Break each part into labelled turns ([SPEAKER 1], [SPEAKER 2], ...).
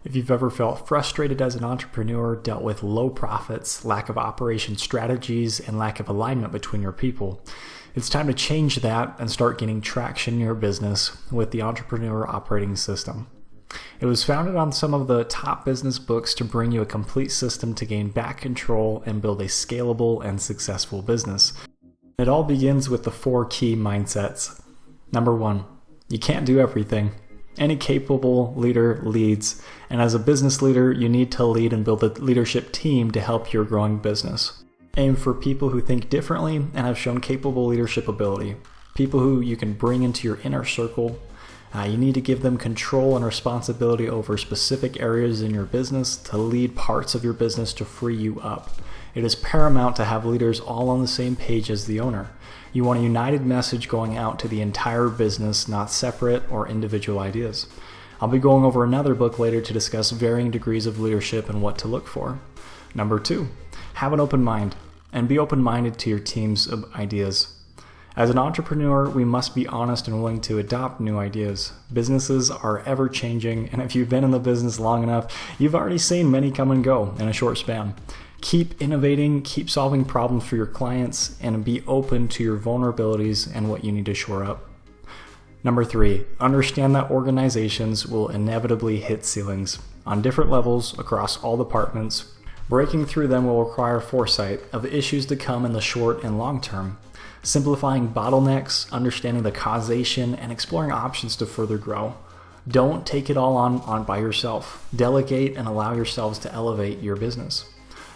[SPEAKER 1] If you've ever felt frustrated as an entrepreneur, dealt with low profits, lack of operation strategies, and lack of alignment between your people, it's time to change that and start gaining traction in your business with the Entrepreneurial Operating System. It was founded on some of the top business books to bring you a complete system to gain back control and build a scalable and successful business. It all begins with the 4 key mindsets. Number 1, you can't do everything. Any capable leader leads, and as a business leader, you need to lead and build a leadership team to help your growing business. Aim for people who think differently and have shown capable leadership ability, people who you can bring into your inner circle. You need to give them control and responsibility over specific areas in your business to lead parts of your business to free you up. It is paramount to have leaders all on the same page as the owner. You want a united message going out to the entire business, not separate or individual ideas. I'll be going over another book later to discuss varying degrees of leadership and what to look for. Number 2, have an open mind and be open-minded to your team's ideas. As an entrepreneur, we must be honest and willing to adopt new ideas. Businesses are ever-changing, and if you've been in the business long enough, you've already seen many come and go in a short span. Keep innovating, keep solving problems for your clients, and be open to your vulnerabilities and what you need to shore up. Number 3, understand that organizations will inevitably hit ceilings on different levels across all departments. Breaking through them will require foresight of issues to come in the short and long term, simplifying bottlenecks, understanding the causation, and exploring options to further grow. Don't take it all on by yourself. Delegate and allow yourselves to elevate your business.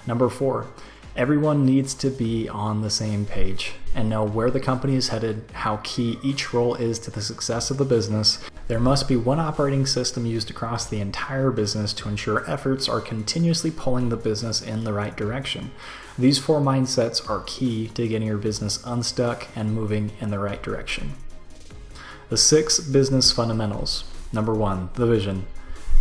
[SPEAKER 1] Number 4, everyone needs to be on the same page and know where the company is headed, how key each role is to the success of the business. There must be one operating system used across the entire business to ensure efforts are continuously pulling the business in the right direction. These 4 mindsets are key to getting your business unstuck and moving in the right direction. The 6 business fundamentals. Number 1, the vision.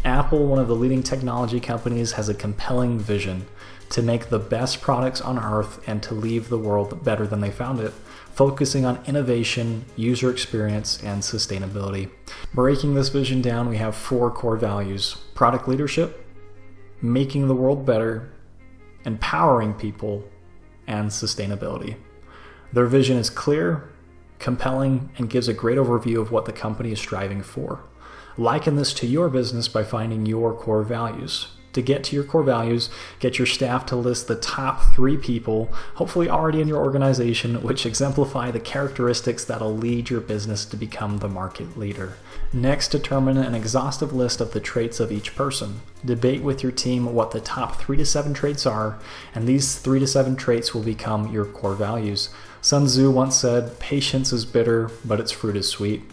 [SPEAKER 1] Apple, one of the leading technology companies, has a compelling vision to make the best products on earth and to leave the world better than they found it, focusing on innovation, user experience, and sustainability. Breaking this vision down, we have 4 core values: product leadership, making the world better, empowering people, and sustainability. Their vision is clear, compelling, and gives a great overview of what the company is striving for. Liken this to your business by finding your core values. To get to your core values, get your staff to list the top 3 people, hopefully already in your organization, which exemplify the characteristics that'll lead your business to become the market leader. Next, determine an exhaustive list of the traits of each person. Debate with your team what the top 3 to 7 traits are, and these 3 to 7 traits will become your core values. Sun Tzu once said, "Patience is bitter, but its fruit is sweet."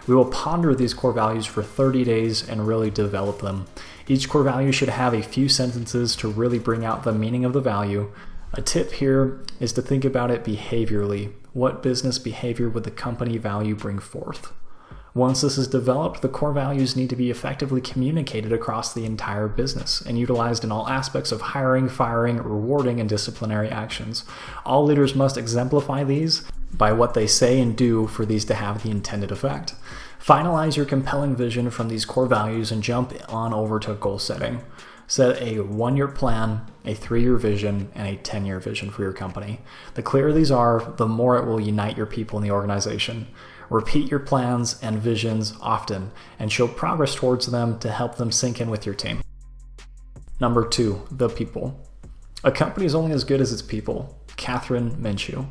[SPEAKER 1] We will ponder these core values for 30 days and really develop them. Each core value should have a few sentences to really bring out the meaning of the value. A tip here is to think about it behaviorally. What business behavior would the company value bring forth? Once this is developed, the core values need to be effectively communicated across the entire business and utilized in all aspects of hiring, firing, rewarding, and disciplinary actions. All leaders must exemplify these by what they say and do for these to have the intended effect. Finalize your compelling vision from these core values and jump on over to goal setting. Set a 1-year plan, a 3-year vision, and a 10-year vision for your company. The clearer these are, the more it will unite your people in the organization. Repeat your plans and visions often and show progress towards them to help them sink in with your team. Number 2, the people. A company is only as good as its people. Catherine Minshew.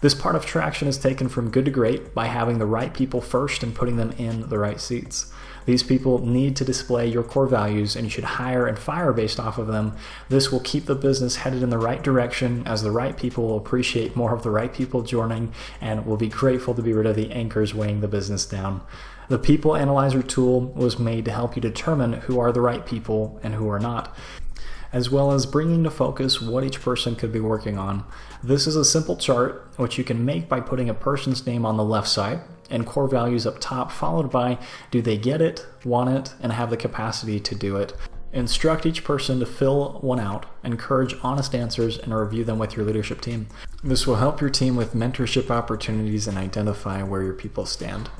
[SPEAKER 1] This part of traction is taken from good to great by having the right people first and putting them in the right seats. These people need to display your core values, and you should hire and fire based off of them. This will keep the business headed in the right direction, as the right people will appreciate more of the right people joining and will be grateful to be rid of the anchors weighing the business down. The People Analyzer tool was made to help you determine who are the right people and who are not, as well as bringing to focus what each person could be working on. This is a simple chart which you can make by putting a person's name on the left side and core values up top, followed by do they get it, want it, and have the capacity to do it. Instruct each person to fill one out, encourage honest answers, and review them with your leadership team. This will help your team with mentorship opportunities and identify where your people stand.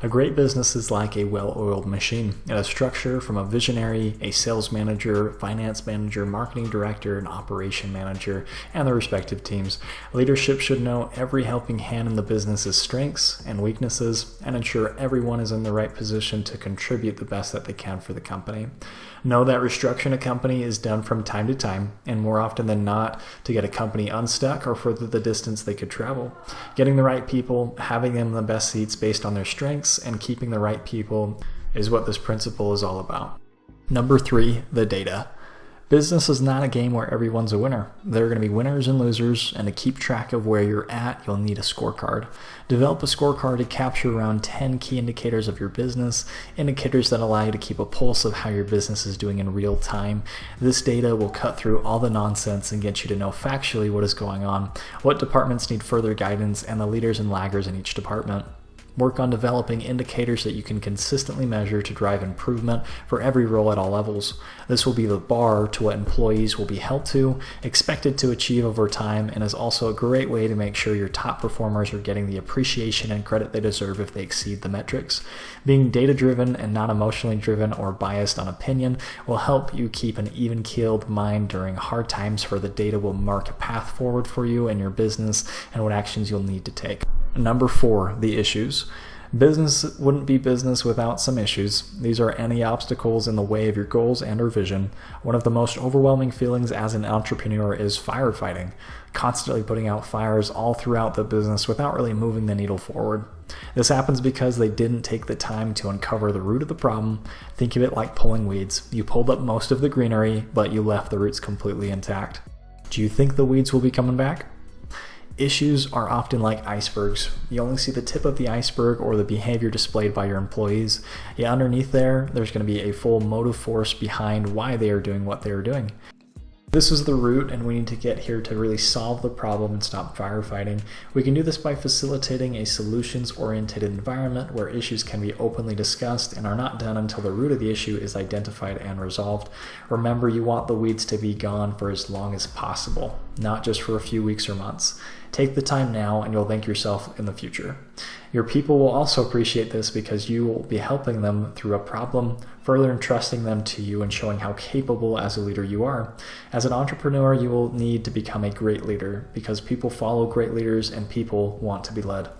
[SPEAKER 1] A great business is like a well-oiled machine. It has structure from a visionary, a sales manager, finance manager, marketing director, an operation manager, and their respective teams. Leadership should know every helping hand in the business's strengths and weaknesses and ensure everyone is in the right position to contribute the best that they can for the company. Know that restructuring a company is done from time to time, and more often than not, to get a company unstuck or further the distance they could travel. Getting the right people, having them in the best seats based on their strengths, and keeping the right people is what this principle is all about. Number 3, the data. Business is not a game where everyone's a winner. There are going to be winners and losers, and to keep track of where you're at, you'll need a scorecard. Develop a scorecard to capture around 10 key indicators of your business, indicators that allow you to keep a pulse of how your business is doing in real time. This data will cut through all the nonsense and get you to know factually what is going on, what departments need further guidance, and the leaders and laggers in each department. Work on developing indicators that you can consistently measure to drive improvement for every role at all levels. This will be the bar to what employees will be held to, expected to achieve over time, and is also a great way to make sure your top performers are getting the appreciation and credit they deserve if they exceed the metrics. Being data-driven and not emotionally driven or biased on opinion will help you keep an even-keeled mind during hard times, for the data will mark a path forward for you and your business and what actions you'll need to take. Number 4, the issues. Business wouldn't be business without some issues. These are any obstacles in the way of your goals and or vision. One of the most overwhelming feelings as an entrepreneur is firefighting, constantly putting out fires all throughout the business without really moving the needle forward. This happens because they didn't take the time to uncover the root of the problem. Think of it like pulling weeds. You pulled up most of the greenery, but you left the roots completely intact. Do you think the weeds will be coming back? Issues are often like icebergs. You only see the tip of the iceberg or the behavior displayed by your employees. Yet underneath there's going to be a full motive force behind why they are doing what they are doing. This is the root, and we need to get here to really solve the problem and stop firefighting. We can do this by facilitating a solutions-oriented environment where issues can be openly discussed and are not done until the root of the issue is identified and resolved. Remember, you want the weeds to be gone for as long as possible, not just for a few weeks or months. Take the time now and you'll thank yourself in the future. Your people will also appreciate this because you will be helping them through a problem, further entrusting them to you and showing how capable as a leader you are. As an entrepreneur, you will need to become a great leader because people follow great leaders and people want to be led.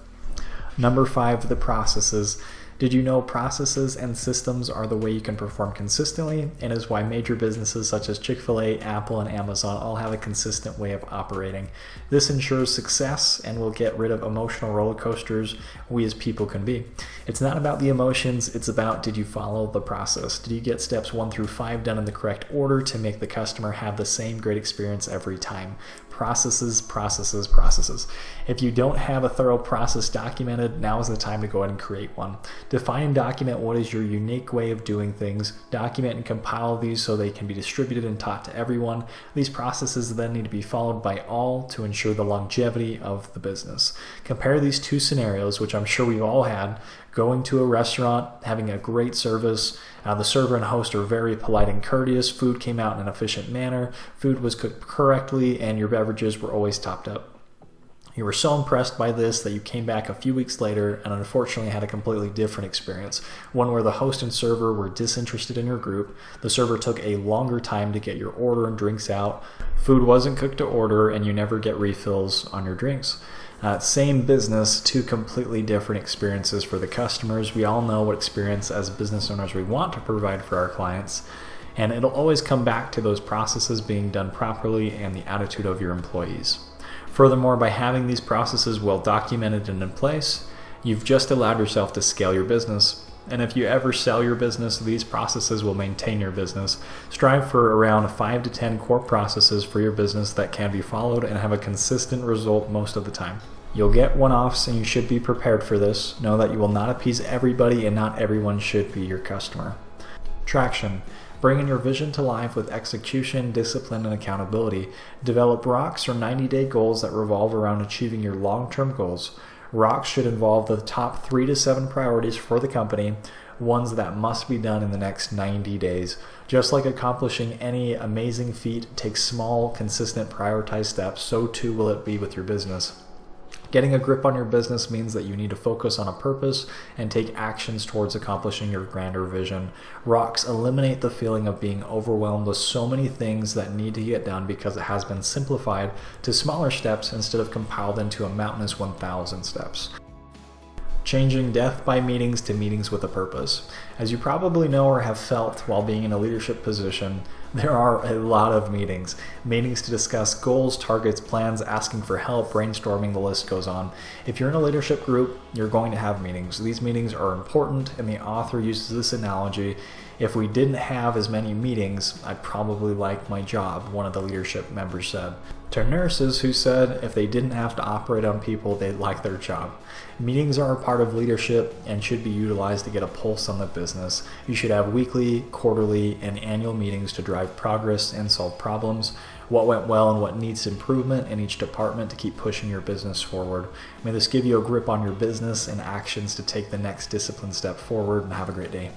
[SPEAKER 1] Number 5, the processes. Did you know processes and systems are the way you can perform consistently, and is why major businesses such as Chick-fil-A, Apple, and Amazon all have a consistent way of operating. This ensures success and will get rid of emotional roller coasters we as people can be. It's not about the emotions, it's about, did you follow the process? Did you get steps 1 through 5 done in the correct order to make the customer have the same great experience every time? Processes, processes, processes. If you don't have a thorough process documented, now is the time to go ahead and create one. Define and document what is your unique way of doing things. Document and compile these so they can be distributed and taught to everyone. These processes then need to be followed by all to ensure the longevity of the business. Compare these 2 scenarios, which I'm sure we've all had. Going to a restaurant, having a great service, the server and host are very polite and courteous, food came out in an efficient manner, food was cooked correctly, and your beverages were always topped up. You were so impressed by this that you came back a few weeks later and unfortunately had a completely different experience, one where the host and server were disinterested in your group, the server took a longer time to get your order and drinks out, food wasn't cooked to order, and you never get refills on your drinks. Same business, 2 completely different experiences for the customers. We all know what experience as business owners we want to provide for our clients, and it'll always come back to those processes being done properly and the attitude of your employees. Furthermore, by having these processes well documented and in place, you've just allowed yourself to scale your business. And if you ever sell your business, these processes will maintain your business. Strive for around 5 to 10 core processes for your business that can be followed and have a consistent result most of the time. You'll get one-offs and you should be prepared for this. Know that you will not appease everybody and not everyone should be your customer. Traction. Bringing your vision to life with execution, discipline, and accountability. Develop rocks or 90-day goals that revolve around achieving your long-term goals. Rocks should involve the top 3 to 7 priorities for the company. ones that must be done in the next 90 days. Just like accomplishing any amazing feat takes small, consistent, prioritized steps, so too will it be with your business. Getting a grip on your business means that you need to focus on a purpose and take actions towards accomplishing your grander vision. Rocks eliminate the feeling of being overwhelmed with so many things that need to get done because it has been simplified to smaller steps instead of compiled into a mountainous 1,000 steps. Changing death by meetings to meetings with a purpose. As you probably know or have felt while being in a leadership position, there are a lot of meetings. Meetings to discuss goals, targets, plans, asking for help, brainstorming, the list goes on. If you're in a leadership group, you're going to have meetings. These meetings are important, and the author uses this analogy. If we didn't have as many meetings, I'd probably like my job, one of the leadership members said. To nurses who said if they didn't have to operate on people, they'd like their job. Meetings are a part of leadership and should be utilized to get a pulse on the business. You should have weekly, quarterly, and annual meetings to drive progress and solve problems, what went well and what needs improvement in each department to keep pushing your business forward. May this give you a grip on your business and actions to take the next discipline step forward, and have a great day.